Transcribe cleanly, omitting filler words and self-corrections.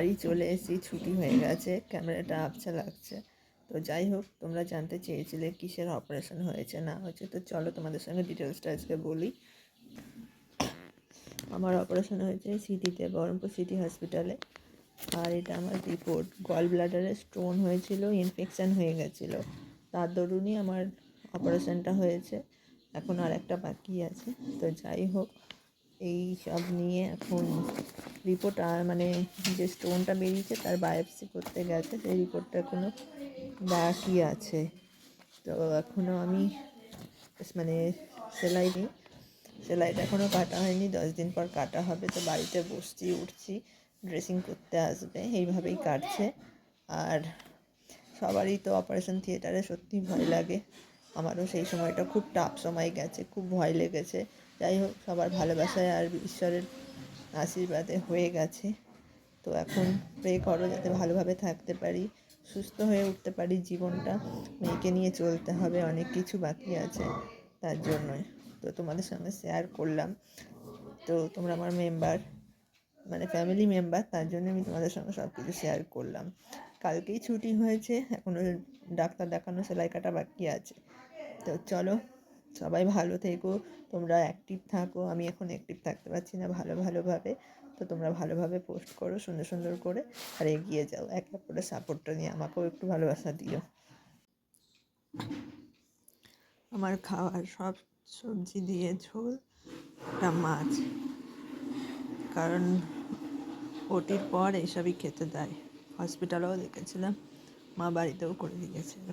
বাড়ি চলে এসেছি, ছুটি হয়ে গেছে, ক্যামেরাটা আবছা লাগছে। তো যাই হোক, তোমরা জানতে চেয়েছিলে কিসের অপারেশন হয়েছে না হয়েছে, তো চলো তোমাদের সঙ্গে ডিটেলসটা আজকে বলি। আমার অপারেশন হয়েছে সিটিতে, বহরমপুর সিটি হসপিটালে। আর এটা আমার রিপোর্ট। গল ব্লাডারে স্টোন হয়েছিল, ইনফেকশান হয়ে গেছিলো, তার দরুনই আমার অপারেশনটা হয়েছে। এখন আর একটা বাকি আছে। তো যাই হোক, এই সব নিয়ে এখন রিপোর্ট মানে যে স্টোনটা বেরিয়েছে তার বায়োপসি করতে গেছে, সেই রিপোর্টটা এখনও বাকি আছে। তো এখনও আমি মানে সেলাই নিই, সেলাইটা এখনও কাটা হয়নি, 10 দিন পর কাটা হবে। তো বাড়িতে বসছি, উঠছি, ড্রেসিং করতে আসবে, এইভাবেই কাটছে। আর সবারই তো অপারেশন থিয়েটারে সত্যি ভয় লাগে, আমারও সেই সময়টা খুব টাফ সময় গেছে, খুব ভয় লেগেছে। যাই হোক, সবার ভালোবাসায় আর ঈশ্বরের আশীর্বাদে হয়ে গেছে। তো এখন প্রে করো যাতে ভালোভাবে থাকতে পারি, সুস্থ হয়ে উঠতে পারি। জীবনটা মেয়েকে নিয়ে চলতে হবে, অনেক কিছু বাকি আছে, তার জন্যই তো তোমাদের সঙ্গে শেয়ার করলাম। তো তোমরা আমার মেম্বার, মানে ফ্যামিলি মেম্বার, তার জন্য আমি তোমাদের সঙ্গে সব কিছু শেয়ার করলাম। কালকেই ছুটি হয়েছে, এখনও ডাক্তার দেখানো, সেলাই কাটা বাকি আছে। তো চলো, সবাই ভালো থেকো, তোমরা অ্যাক্টিভ থাকো। আমি এখন অ্যাক্টিভ থাকতে পারছি না ভালোভাবে। তো তোমরা ভালোভাবে পোস্ট করো, সুন্দর সুন্দর করে, আর এগিয়ে যাও, এক এক করে সাপোর্টটা নিয়ে আমাকেও একটু ভালোবাসা দিও। আমার খাওয়ার সব সবজি দিয়ে ঝোল, একটা মাছ, কারণ ওটির পর এইসবই খেতে দেয়। হসপিটালেও দেখেছিলাম, মা বাড়িতেও করে দিয়েছিল।